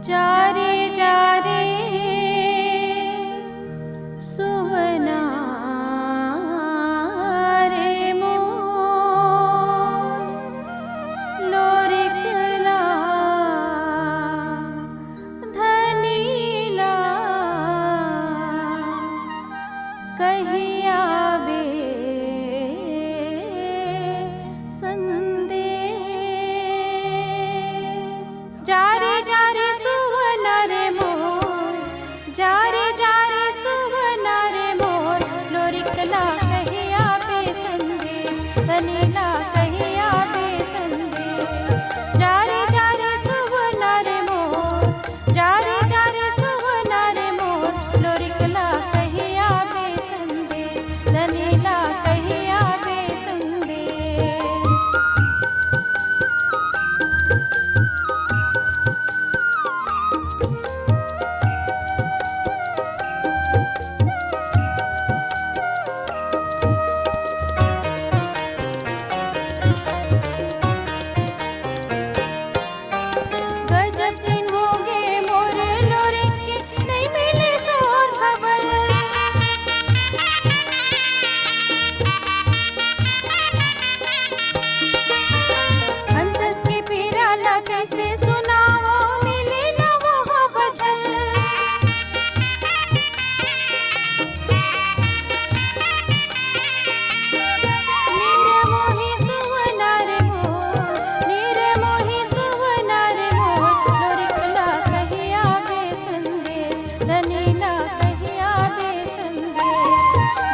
जारे जारे सुवना रे मोर लोरिकला धनीला कहिया बे संदेश जारे जारे सुवना रे मोर जारे जारे सुवना रे मोर लोरिकला कहिया बे संदेश धनीला कहिया बे संदेश जारे जारे सुवना रे मोर जारे जारे सुवना रे मोर लोरिकला कहिया बे संदेश धनीला कहिया बे संदेश गजब दिन हो गए मोर लोरे के नहीं मिले शोर खबर अंतस की पीरा ला कैसे सुनाओ मिले न वो वजह नीरे मोही सुवना रे मोर नीरे मोही सुवना रे मोर लोरिकला कहिया बे संदेश धनीला कहिया बे संदेश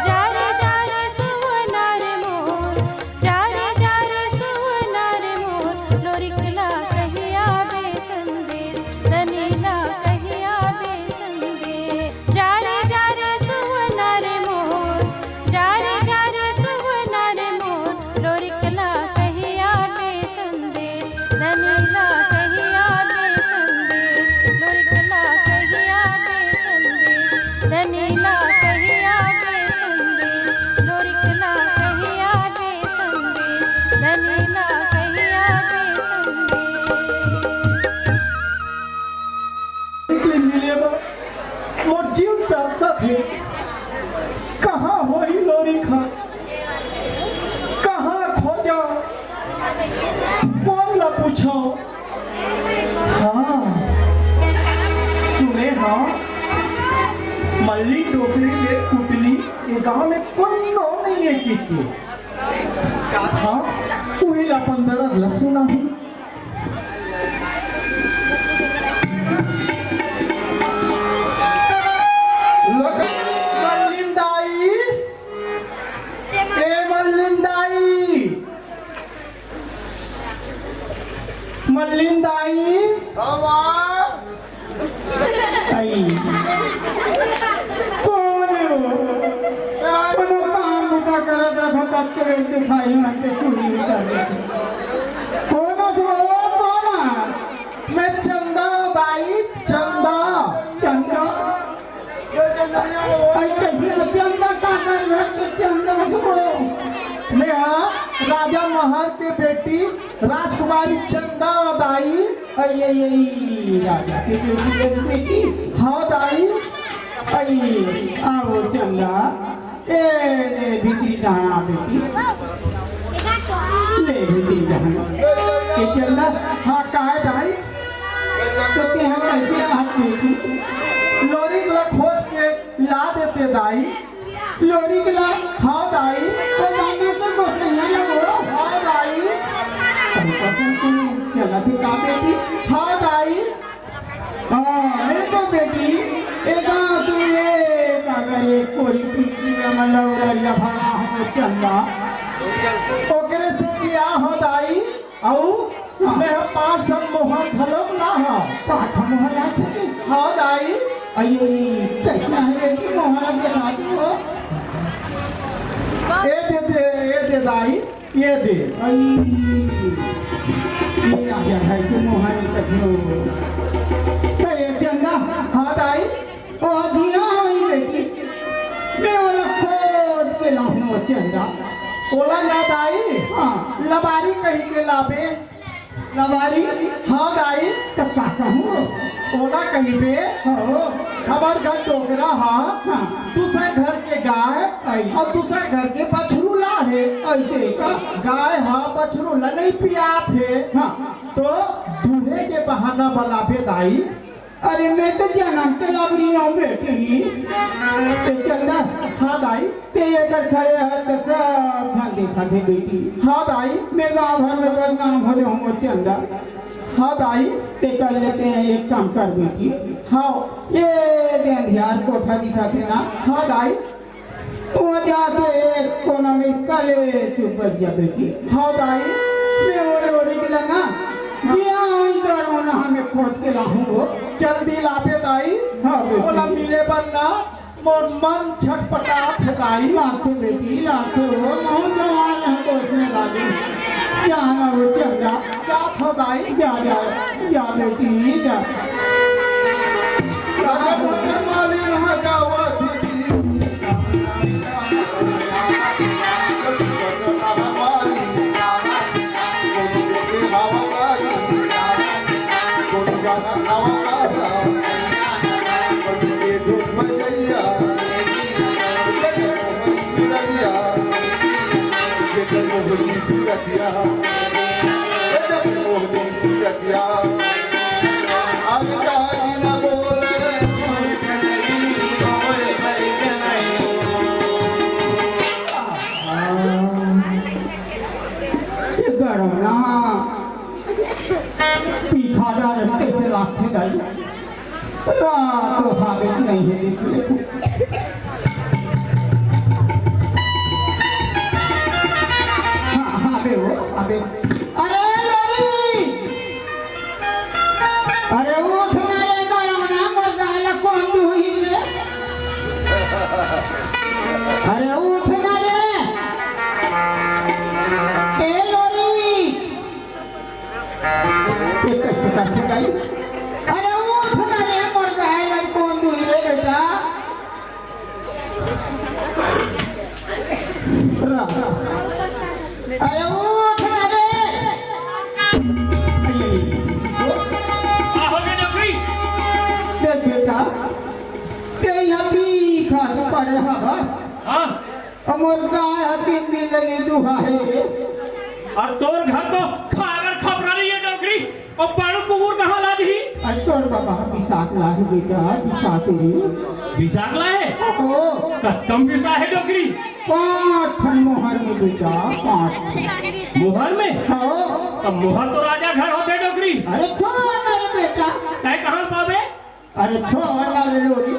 जारे जारे सुवना रे मोर जारे जारे सुवना रे मोर लोरिकला कहिया बे संदेश धनीला कहिया बे संदेश जारे जारे सुवना रे मोर जारे जारे सुवना रे मोर लोरिकला कहिया बे संदेश धनीला कहिया बे संदेश लोरिकला कहिया बे संदेश धनीला कहिया बे संदेश लोरिकला कहिया बे संदेश धनीला कहिया बे संदेश निकले मिलेगा मोर जीव प्यासा थे कहाँ होई लोरी खा कहाँ खोजा कौन ना पूछो हाँ सुने हाँ मल्ली टोकरी ले कुटली ये गांव में कोई नो नहीं है किसी हाँ वही लापन दरा लसुना ही मल्लिंदाई ए मल्लिंदाई मल्लिंदाई आई कौन हो कोनो काम मुका करत रखत के से खाई ना के चुनी निकाले कौन हो कौन मैं चंदा बाई चंदा चंदा आई कैसे चंदा का कर रहे चंदा को मैं राजा महल के बेटी राजकुमारी चंदा दाई आई आई आई राजा की बेटी हाँ दाई आई आओ चंदा ए ले भीतरी जहाँ बेटी ले भीतरी जहाँ ये चंदा हाँ कहा दाई तो क्या हम कैसे हाथ बेटी लोरी को खोज के ला देते दाई लोरी के ला हाँ दाई तो जाने से कुछ नहीं लगो हाँ दाई चला थी का बेटी हाँ दाई हाँ ये तो बेटी एक तू ये कागर एक कोई पीछी मतलब रैया भागा हम चंदा ओकरे से क्या हो दाई आऊ मैं पास हम मोहन खलोक ना हो पाठ मोहन आती हाँ दाई अयो कैसा है कि मोहन के नाती हो ये दे दाई ये दे आई ये आ गया है कि मोहन कखनो तो ये चंदा हाँ दाई ओ दिया होई बेटी मैं वाला खोद के लाहनो चंदा ओला ना दाई हाँ लबारी कहीं के लाबे लबारी हाँ दाई तब का कहूँ कहीं पे हो हमार घर डोगरा हाँ दूसरे घर के गाय और दूसरे घर के बछरू ला है ऐसे का गाय हाँ बछरू ला नहीं पिया थे हाँ तो दूल्हे के बहाना वाला पे दाई अरे मैं तो जन्म से लब रही हूँ बेटी ते चंदा हाँ दाई ते इधर खड़े हैं तो सब ध्यान देखा थे बेटी हाँ दाई मैं गाँव भर में बदनाम हो जाऊंगा चंदा हाँ दाई ते कर लेते हैं एक काम कर बेटी हाँ ये ध्यान कोठा दिखाते ना हाँ दाई वो जाके एक कोना में कले चुप कर जा बेटी हाँ दाई मैं ओरे के लगा ना हमें खोज के लाऊंगो जल्दी लापे दाई हाँ बेटी। बोला मिले बनना मोर मन छटपटा थे दाई लाखों बेटी लाखों नौजवान है तो इसमें लागे जाना वो चंदा जा थो दाई जा जा जा बेटी जा पीखा रहते से लाखे दाई रात तो हालत नहीं है देखिए हाँ हाँ बे वो अबे अरे लोरी अरे उठ मेरे गरम ना मर जाएगा कौन हुई रे अरे उठ मेरे ए लोरी अरे उठ मेरे मर जाएगा कौन हुई रे बेटा अरे उठ मेरे देख बेटा ते अभी खाते पड़े हवा अमर गाय तीन दिन लगे दुहा है और तोर घर तो खागर खबरा रही है डोगरी और पाड़ू कुकुर कहाँ ला दी अरे तोर बाबा पिसाक ला है बेटा पिसाक विशाख ला है ओ कम विशा है डोगरी 5 मोहर में बेटा 5 मोहर में हो अब मोहर तो राजा घर होते डोगरी अरे छोड़ मेरे बेटा तय कहाँ पावे अरे छोड़ ना रे लोरी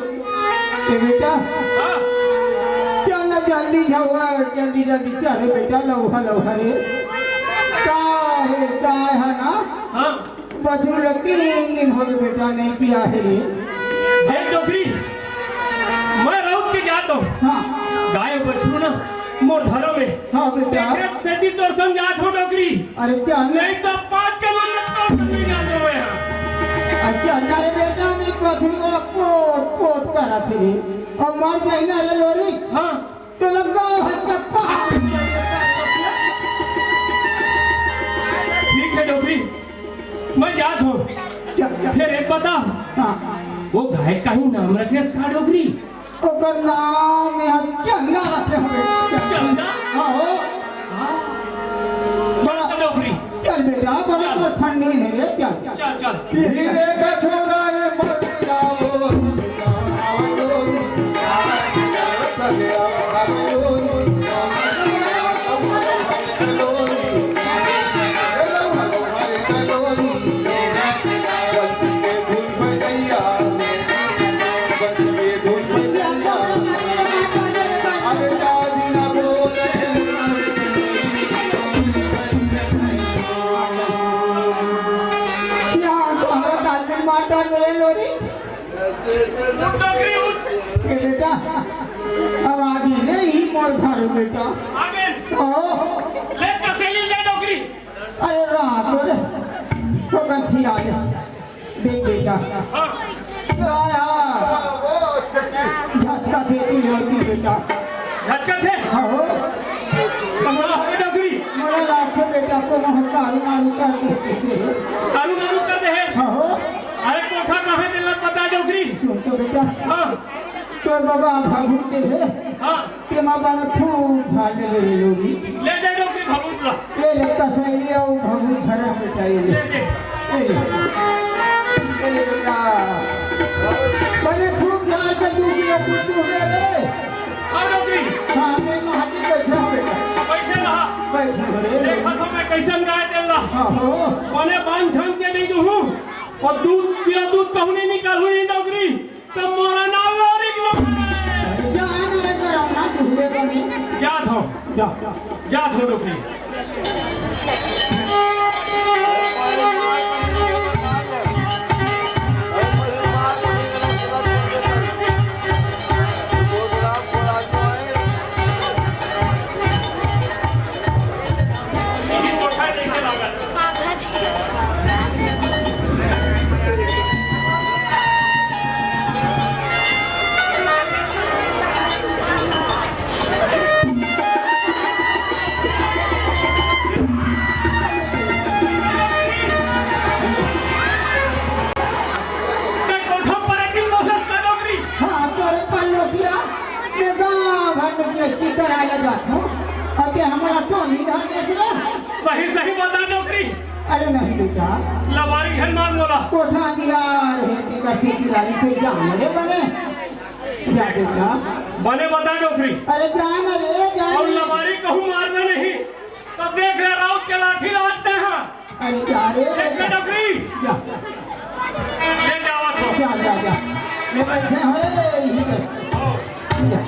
ए बेटा हाँ चल जल्दी जाओ जल्दी जल्दी चल बेटा लौहा लौहा रे काय है ना हाँ बछरू लगती 3 दिन हो गए बेटा नहीं पिया है रे देख डोगरी मैं राउत के जाता हूँ हाँ गाय बछरू ना मोर घरों में हाँ बेटा सेती तोर संग जात हो डोगरी अरे चल नहीं तो 5 किलोमीटर नहीं जाते हुए यहाँ अच्छा अरे बेटा नहीं बछरू को कोट करा थे रे और मर जाए ना रे लोरी हाँ तो लगा हाथ का पाप ठीक है डोगरी मैं जात हूँ फिर एक बता हाँ वो गाय का ही नाम रखे इसका डोगरी ओकर नाम यहाँ चंदा रखे हमें चंदा हाँ हो बड़ा डोगरी चल बेटा बड़ा तो ठंडी है रे चल चल चल धीरे का छोरा है मर जाओ डोगरी उठ बेटा अब आगे नहीं मोर घर बेटा आगे ओ ले कसेली ले डोगरी अरे रात रे तो कंठी आ गया देख बेटा हाँ आया झटका दे तू होती बेटा झटका थे हो कमरा हो डोगरी मोरा लाख बेटा को महकारू मारू कर देते कालू कालू कर दे है हो अरे कोठा कहाँ दिला पता बेटा हाँ तो बाबा भागू के है हाँ के माँ बाबा खूब झाड़ने ले लोगी ले दे डॉक्टरी भभूतला ये ले कसैली और भागू घरा बेटा ये ले दे बेटा मैंने खूब झाड़ के दूसरे कुछ ले हाँ डॉक्टरी हाँ मैं महाटी बैठा बेटा बैठे रहा बैठा रे देखा तो मैं कैसे गाय दे रहा हाँ हो मैंने बांध छान के नहीं दूँ और दूध दिया दूध कहूँ नहीं निकालूँ नहीं डॉक्टरी तो मोरा ना लोरी जा आना रे करा ना दूसरे का नहीं याद हो जा डॉक्टरी हमारा टोनी सही बता डॉक्टरी अरे नहीं बेटा लबारी घर मार बोला कोठा दिया हेती का खेती वाली पे जाने रे बने जा बेटा बने बता डॉक्टरी अरे जाना रे और जाना लबारी कहूँ मारना नहीं तब देख रहे राउत के लाठी लाटते हैं अरे जा रे देख ले डॉक्टरी जा ले जावा तो जा मैं बैठे हो रे यहीं पे आओ। जा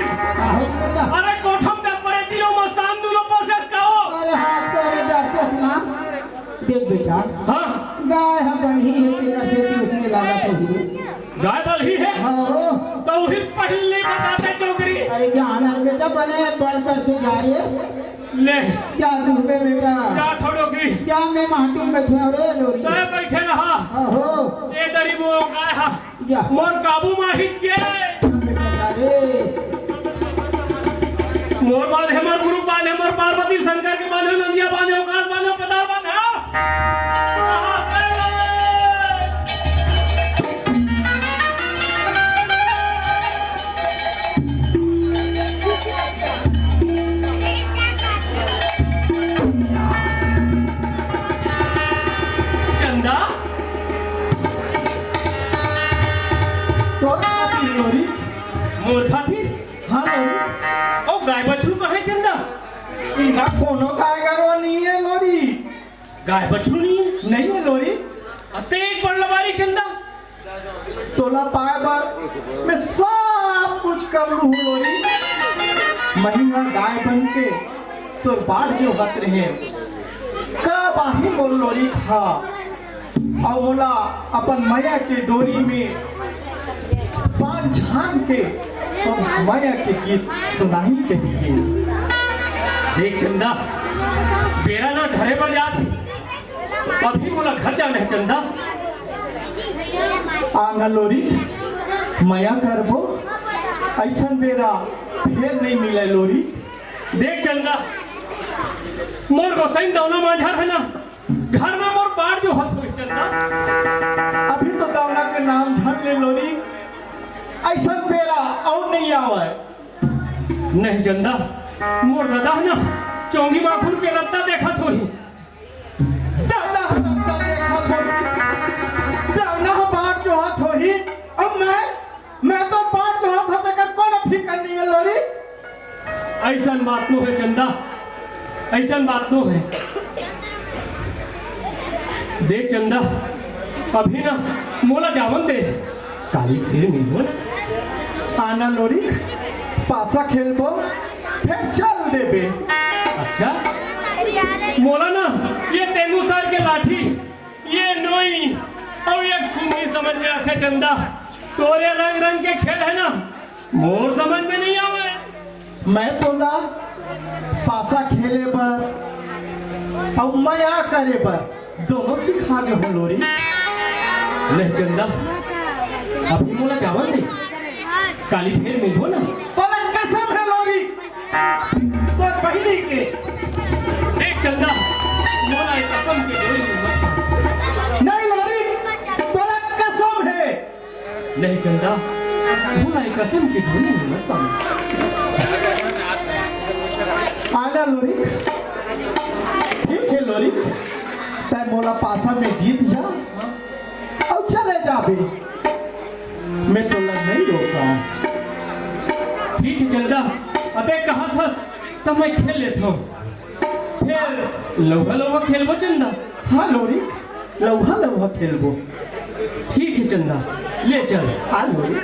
अरे कोठम दे पड़े दिलो मसान दुलो प्रोसेस काओ अरे हाथ करे डॉक्टर ना देख बेटा हाँ गाय हम बनी है तेरा खेती उसने लागा तो गाय बल ही है हाँ तो वही पहले बताते डॉक्टरी अरे जाना बेटा बने बढ़ करके जा रहे ले क्या दूसरे बेटा जा छोड़ो की क्या मैं माटी में बैठे हो रे लोरी तो बैठे रहा हो ए दरी वो गाय हा जा मोर काबू माही चे बेटा रे मोर बाल है मोर गुरु बाल है मोर पार्वती शंकर के बाल है नंदिया बाल है औकात बाल है पदार बाल है चंदा तो लोरी मोर खाती हाँ लोरी ओ गाय बछरू कहे चंदा इना कोनो गाय गरवा नहीं है लोरी गाय बछरू नहीं है लोरी अते एक बड़ लबारी चंदा तोला पाए बार मैं सब कुछ कर लूँ लोरी महिमा गाय बन के तो बाढ़ जो हत रहे कब आही बोल लोरी खा और बोला अपन मैया के डोरी में पान झान के और मैया के गीत सुनाई के दिए देख चंदा बेरा ना घरे पर जात अभी बोला घर जाना है चंदा आंगन लोरी मया करबो ऐसा बेरा फिर नहीं मिले लोरी देख चंदा मोर गोसाई दौना माझार है ना घर में मोर बाढ़ जो हंस हुई चंदा अभी तो दौला के नाम झन ले लोरी ऐसा बेरा और नहीं आवे नहीं चंदा मोर दादा है ना चौंगी माखुन के रत्ता देखा थोड़ी दादा रत्ता देखा छोड़ी दाना बाढ़ जो हाथ होही अब मैं तो बाढ़ जो हाथ होते कर कौन फिकर नहीं है लोरी ऐसा बात तो है चंदा ऐसा बात तो है देख चंदा अभी ना मोला जावन दे काली फिर नहीं हो आना लोरी पासा खेलबो फिर चल देबे अच्छा मोला ना ये तेंदुसार के लाठी ये नोई और ये खूनी समझ में आते चंदा तोरे रंग रंग के खेल है ना मोर समझ में नहीं आवे मैं बोला पासा खेले पर और मया करे पर दोनों सिखा दे हो लोरी। नहीं चंदा अभी मोला जावन दे काली फेर में हो ना। बोला कसम है लोरी तो पहली के देख चंदा मोला एक कसम के डोरी में मत। नहीं लोरी बोला कसम है। नहीं चंदा मोला एक कसम के डोरी में मत बांध। आना लोरी ठीक है लोरी तय मोला पासा में जीत जा और चले जा भी मैं तो लग नहीं रोका हूँ। ठीक है चंदा अबे कहा था तब मैं खेल लेता हूँ फिर लौहा लौहा खेलबो चंदा। हाँ लोरी लौहा लौहा खेलबो। ठीक है चंदा ले चल। हाँ लोरी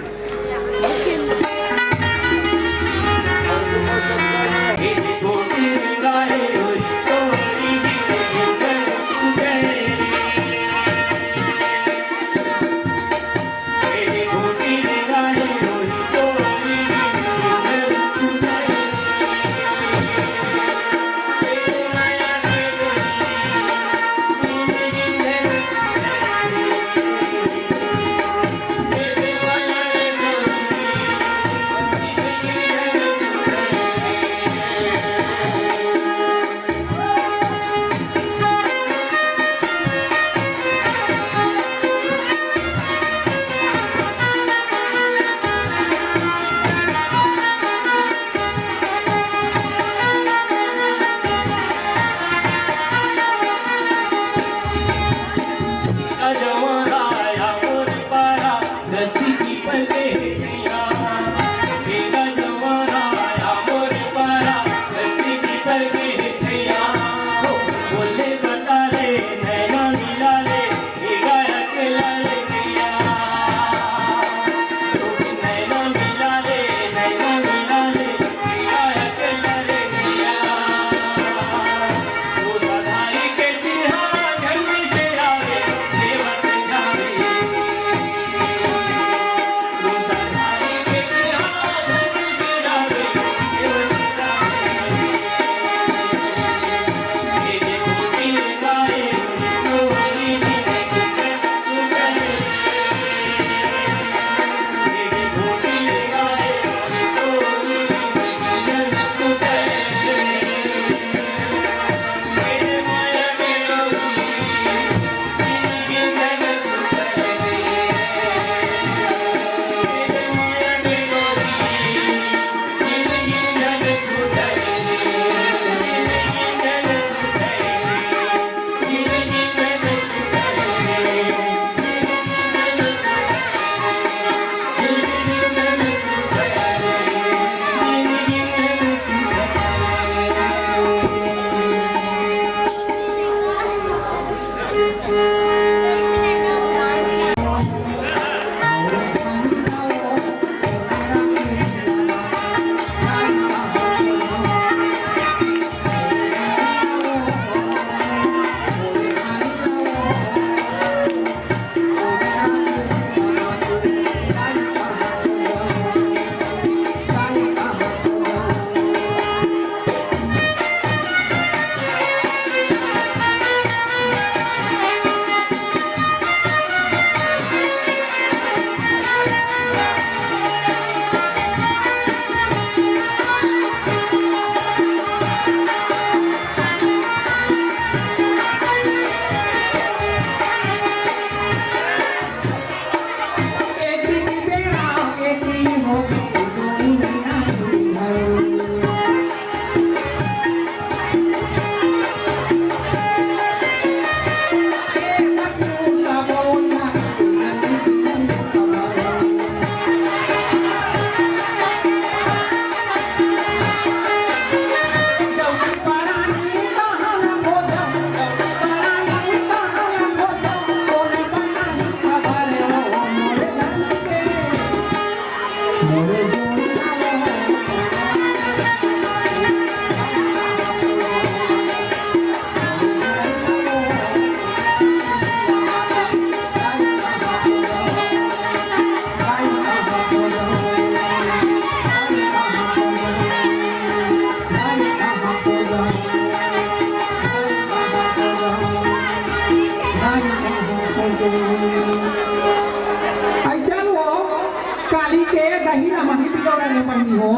बहनी हो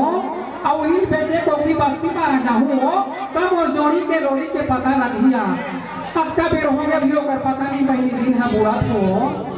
और वही बेटे को की बस्ती पर जाऊँ हो तब वो जोड़ी के लोड़ी के पता लगिया अब का बेर होंगे भी होकर पता नहीं बहनी दिन है बुरा तो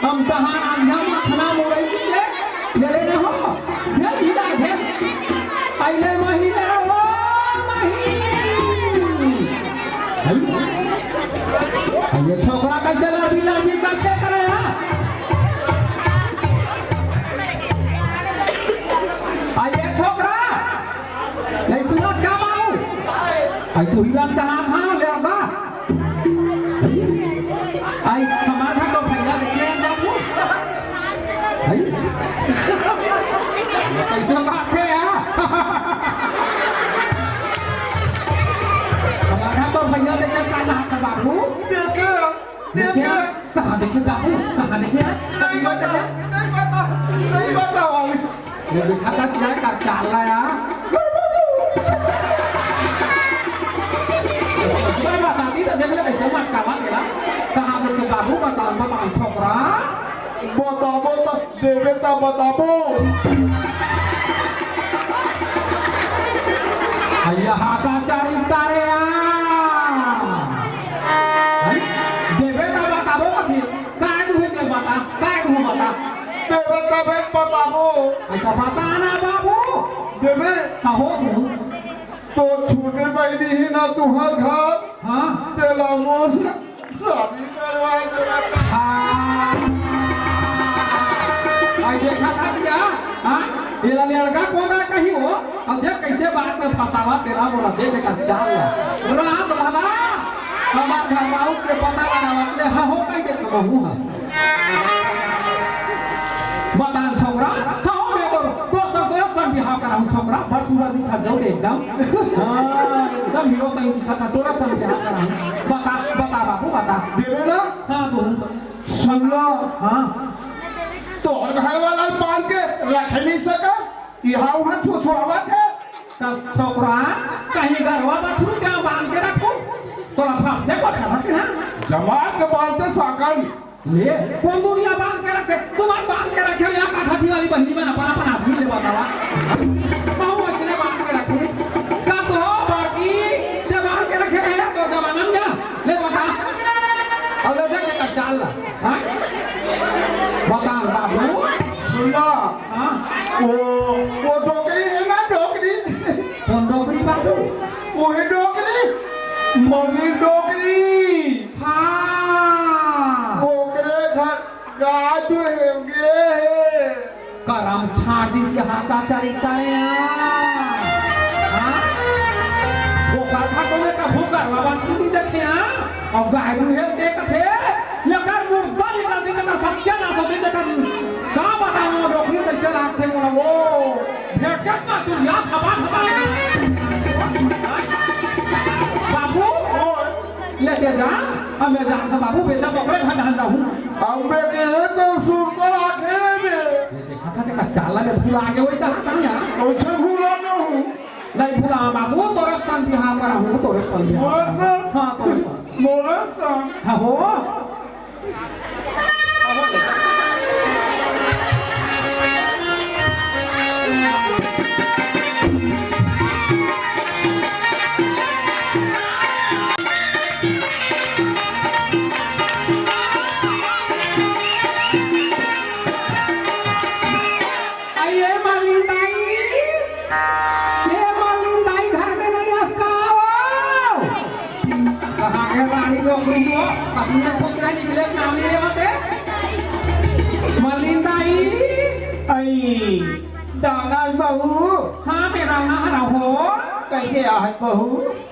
हम कहाँ आंधिया मखना मोड़े ले लेने हो घेर घिरा घेर पहले महीने हो ये छोकरा कैसे लाभी करते करे ये छोकरा नहीं सुना क्या बाबू तू ही कहाँ ले आगा आई हमारा तो फैला देखने कैसे बात है हमारा तो भैया देखने का हाथ बाबू देखे कहाँ देखे बाबू कहाँ देखे नहीं पता ये देखा था क्या कर चाल रहा है बताती तो देख ले कैसे मत कावा तेरा कहाँ देखे बाबू बताओ छोकरा बताबो तो देवे ता बताबो यहाँ का चारी तारे देवे ता बताबो कथी काय दुहे के बता देवे ता बताबो ऐसा बता ना बाबू देवे हो तू तो छोटे बहनी ही ना तुहर घर हाँ तेला मोस शादी करवा देगा आई देखा था क्या हाँ ये लड़का कौन है कहीं हो अब देख कैसे बात में फंसावा तेरा बोला देख का चाल रात भला हमार घर वालों के पता लगावत ले हाँ हो कहीं के समूह है बता छोकरा हाँ हो मैं तो सब बिहार करा हूँ छोकरा बड़ सुंदर दिखा जाओ एकदम हाँ एकदम हीरो सही दिखा था तोरा सब बिहार करा हूँ बता बाबू बता देवे ना हाँ तू सुन लो हाँ तो घर वाला बांध के रख नहीं सका यहाँ वहाँ छुआ थे छोकरा कहीं गरवा बछरू क्या बांध के रखो तो लफा देखो खबर ना जमात के बांधते साकन ले कौन दुनिया बांध के रखे तुम्हारे बांध के रखे या काठाथी वाली बहनी में अपन आदमी ले बतावा बहु इतने बांध के रखे कस हो बाकी ते बांध के रखे है तो जमाना में ले बता अब ले देख के चाल ला हां बता बाबू सुना हां वो डोकरी है ना डोकरी कौन डोकरी बाबू वो है डोकरी मम्मी डोकरी हाँ ओकरे घर गाद होंगे करम छाड़ दीजिए हाँ का चरिता वो कथा को मैं कभू करवा छुट्टी देखे हाँ और गाय दूहे के कथे ये कर मुर्दा निकल दे कर सत्या ना सोचे कर का बताऊं डॉक्टर ने चला थे वो भेटत ना चुरिया खबा बाबू लेके जा अब मैं जाता बाबू बेचा पकड़े खंडा जाऊं अब मैं कहे तो सुनकर आखे में ये देखा था कि चाला में भूल आ गए वही कहा था यार मुझे भूला ना हूँ नहीं भूला बाबू तोरे संग बिहार करा हूँ तोरे संग मोरे संग हाँ तोरे संग मोरे संग हाँ हो अरे दाना बहू हाँ मेरा ना हरा हो कैसे आहत बहू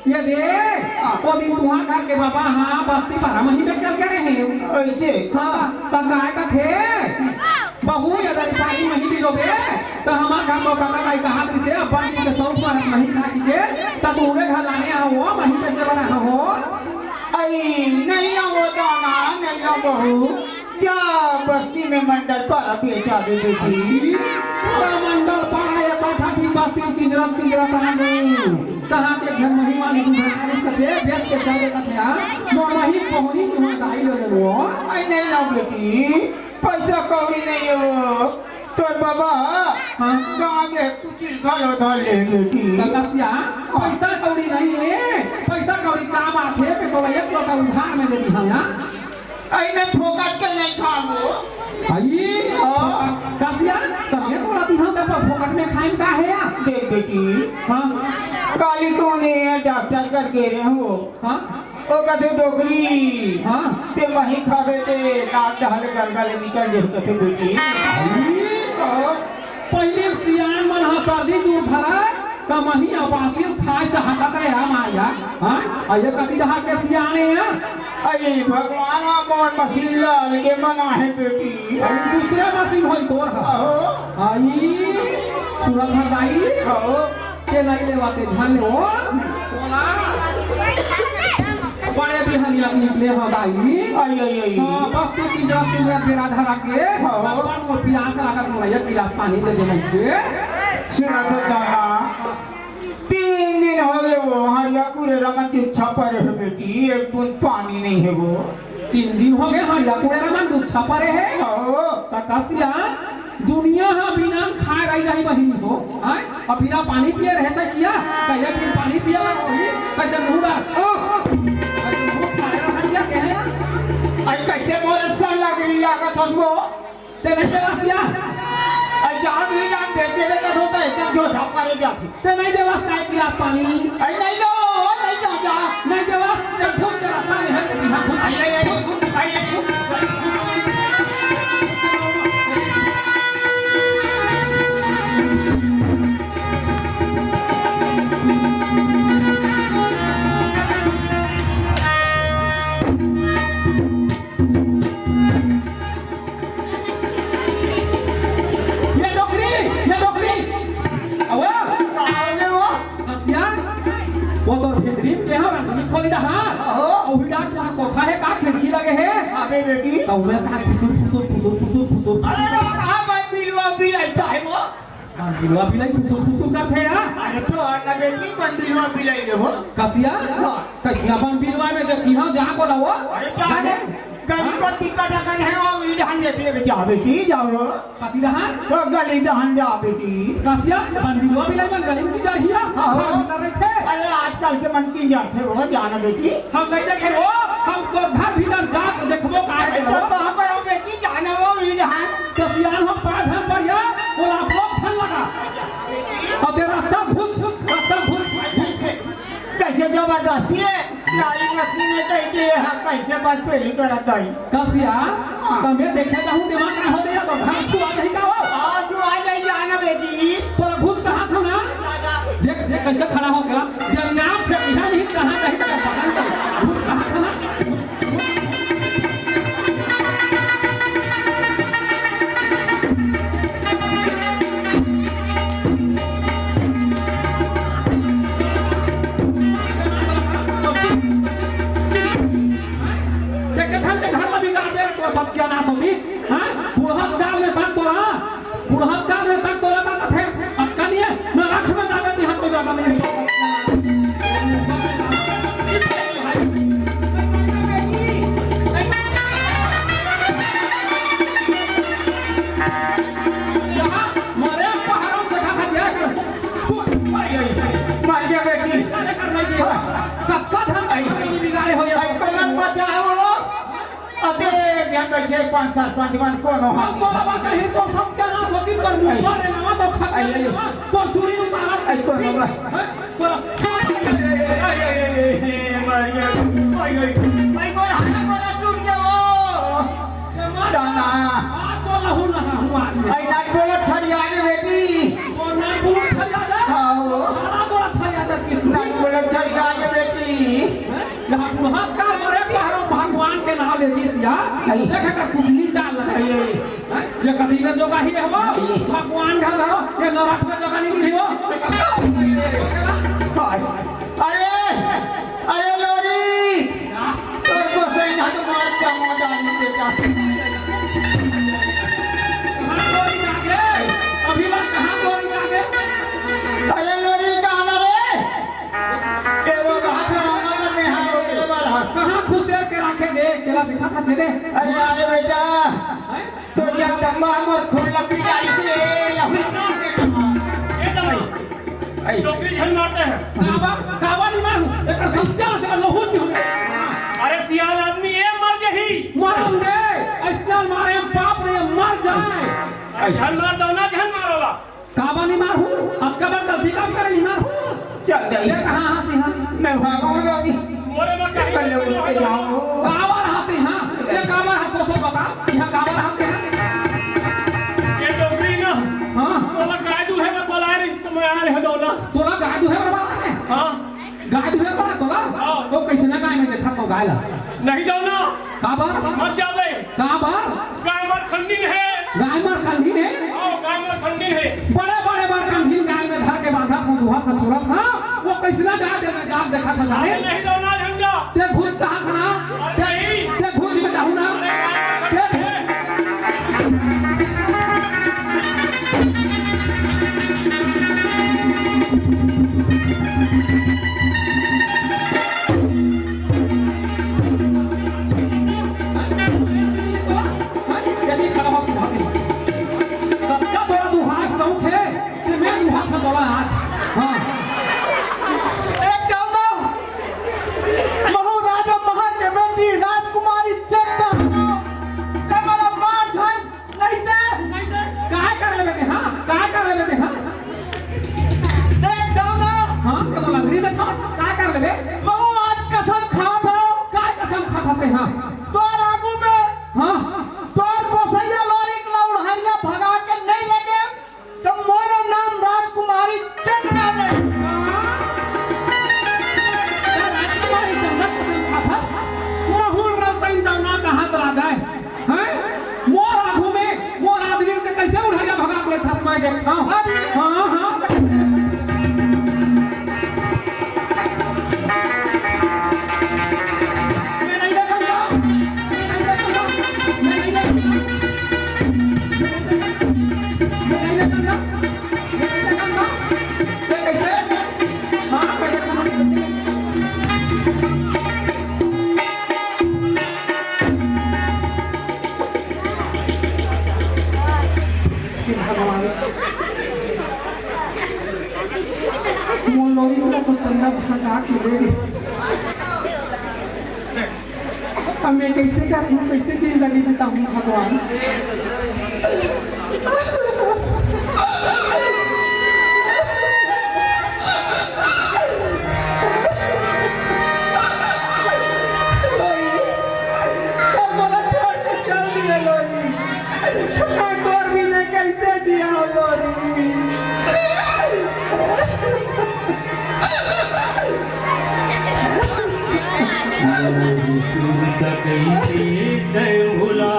ये देख वो दिन तुहां घर के बाबा हाँ बस्ती 12 महीने चल के रहे ऐसे हाँ तगाय का थे बहू अगर पानी नहीं पिलोगे तो हमारे घर को कपड़ा का कहा से अब्बा जी के सौ पर नहीं खा कीजिए तब तुम्हें घर लाने आओ वहीं पे चल रहा हो अरे नहीं ना वो दाना नहीं ना बहू क्या बस्ती में मंडल पर बेचा देती थी मंडल पाया या बैठा थी बस्ती की तरफ कहाँ गई कहाँ के घर महिमा ने तुम्हारे कथे बेच के चल देता था वो वहीं पहुंची तुम्हें गाई ले लो अरे नहीं ना बेटी पैसा कौड़ी नहीं हो तो बाबा हाँ कहाँ के कुछ घलो धर ले बेटी कलसिया पैसा कौड़ी नहीं है पैसा कौड़ी का बात है पे तो एक लोग उधार में दे दी हम यहाँ अरे फोकट के नहीं खाओ आई कसिया तब ये तो राती हम तब फोकट में खाएं का है यार देख बेटी हाँ काली तो ने डॉक्टर कर के रहे हो हाँ ओ कथे डोगरी हाँ ते वही खावे ते नाक ढाल गलगल निकल जे कथे बेटी पहले सियान मन हा सर्दी दूर भरा का मही आवासी खाए चाहता था या माया हाँ अये कति जहाँ के सियाने हैं अरे भगवान मोर मशीन लाल के मना है बेटी दूसरे मशीन होई तोर हा आहो आई सुरत हरदाई आहो के नहीं लेवाते ध्यान लो बोला बड़े बिहानी अपनी निकले हदाई आई आई आई हाँ बस तो की जब से मेरा धरा के भगवान को प्यास लगा तो एक गिलास पानी दे देना के सुना तो दाना 3 दिन हो गए वो हरिया पूरे रमन की छापर है बेटी एक बूंद पानी नहीं है वो 3 दिन हो गए हाँ या कोई रमन दूध छपरे है आहो कसिया दुनिया हाँ बिना खाए रही बहिनी हो हाँ और बिना पानी पिए रहता किया कहीं दिन पानी पिया वही कैसे मुँह आई कैसे मोर सन लग रही लागत हसबो ते नहीं देवासिया आई जहाँ भी जान बेचे लेकर होता है सब जो छापर जाती ते नहीं देवास का एक गिलास पानी आई नहीं दो नहीं दो जा नहीं देवास ते खूब के रास्ता में है कि हाँ खूब आई वो तो भितरी के हाँ तुम खोली रहा और विदा क्या कोठा है का खिड़की लगे है अबे बेटी तो मैं कहा फुसुर अरे कहाँ बात बिलवा बिलाइता है वो बिलवा बिलाई फुसुर करते यार अरे तो अन्ना बेटी मन बिलवा बिलाई दे वो कसिया कसिया बन बिलवा में जब की हाँ जहाँ को लाओ अरे क्या गली को टिकट अगर है वो विधान देते हैं जा बेटी जाओ पति रहा वो गली दहन जा बेटी कसिया बन बिलवा बिलाई बन गली में जा हिया हम कर रहे थे अरे आजकल के मन की जाते हो जाना बेटी हम नहीं देखे वो हम तो घर भीतर जा के देखबो का है तो वहाँ पर हो बेटी जाना वो विधान कसिया हम पाँच हम पर या वो आप लोग छन लगा और तेरा रास्ता भूल कैसे जबरदस्ती है नारी नस्ली ने कही कि कैसे बात पहली करत गई कसिया तमे देखे जाऊं दिमाग ना हो गया तो घर छुआ नहीं का हो आज आ जाए जाना बेटी तोरा घुस कहां था ना देख देख कैसे खड़ा हो गया जब नाम फिर यहां नहीं कहां कहीं तक पता नहीं घुस कहां था ना सत्यानाश होती हाँ बुढ़हत गाँव में बात तोड़ा बुढ़हत गाँव में बात तोड़ा बात है अब कलिए मैं रख में जावे ती हम कोई बात नहीं मरे पहाड़ों से खा दिया कर मार गया बेटी कब हम नहीं बिगाड़े हो आई कौन बचाओ अबे ध्यान बैठे 5-7 पांचवान कौन हो हम तो बाबा कहीं तो सब क्या ना होती पर मुंह रे नामा तो खा तो चोरी उतारा आई कौन होगा तो आई बोल हाथ बोला टूट जाओ दाना तो लहू नहा हुआ आई ना बोला छड़िया के बेटी वो ना बोल छया जा हाँ बड़ा बड़ा छया जा किस ना बोला छड़िया के बेटी यहाँ वहाँ का बड़े पहाड़ों भगवान के नाम लेती सिया देखे का कुछ चाल रहा है ये कभी में जोगा ही है वो भगवान का रहो ये नरक में जोगा नहीं मिली हो अरे अरे लोरी तोर को सही ना तो मार क्या मौज आनी बेटा कहाँ गोरी जागे अभी बात कहाँ गोरी जागे अरे लोरी कहाँ रे ये वो भाग रहा है मैं हाँ वो तेरे बार हाँ कहाँ खुश देर के रखे दे तेरा दिखा था दे अरे अरे बेटा तो क्या दम्मा और खून लपी डाली से लहू ये दवाई टोकरी झल मारते हैं कावा नहीं मारू एक सत्या से लहू नहीं होने अरे सियान आदमी ये मर जही मारूंगे ऐसा मारे बाप रे मर जाए झल मार दो ना झल मारोला कावा नहीं मारू अब कबर गलती काम करे नहीं मारू चल दे ये कहाँ हाँ सिंहा मैं भागूंगा अभी मोरे में कहीं कल उठ जाऊँ कावा रहा सिंहा ये कावा रहा सो बता यहाँ कावा रहा क्या ये टोकरी ना हाँ बोला गाय दूहे में बोला रे मैं आ रहे हो ना तोला गाय दुहे बड़ा है हाँ गाय दुहे बड़ा तोला वो कैसे ना गाय में देखा तो गाय ला नहीं जाओ ना काबा मत जावे काबा गाय मर खंडी है गाय मार कंधी है आओ गाय मर खंडी है बड़े बड़े बार कंधी गाय में धर के बांधा को दुहा का छोड़ा था वो कैसे ना गाय दे में जाग देखा था गाय नहीं जाओ ना झंझा ते घुस कहाँ था ना ते घुस में जाऊँ ना यदि खड़ा हो सुबह सबका बड़ा दुहार शौक है कि मैं दुहा का बड़ा हाथ हाँ एक जाऊँगा महाराजा महान के बेटी राजकुमारी चंदा हमारा मार है नहीं दे काय कर लेते हाँ काय कर लेते हाँ एक जाऊँगा हाँ के बोला गरीब है काय कर लेते बहु आज कसम खा था काय कसम खाते हाँ तो आगू में हाँ तोर कोसैया लोरी क्लाउड हरिया भगा के नहीं लेके तो मोरा नाम राजकुमारी चंदा नहीं राजकुमारी जन्नत कसम खाता वो हुन रतन दौना का हाथ लगा है हैं मोर आँखों में मोर आदमी के कैसे उठाया भगा के थस मैं देखता हूँ हाँ हाँ मैं नहीं देखूंगा मैं नहीं देखूंगा मैं नहीं देखूंगा ये कैसे हाँ मैं देखूंगा मोल लोरी को तो चंदा भगा के दे अब मैं कैसे क्या हूँ कैसे जिंदगी बिताऊँ भगवान मोला छोड़ के चल दिए लोरी मैं तोर भी ने कैसे जिया लोरी भुला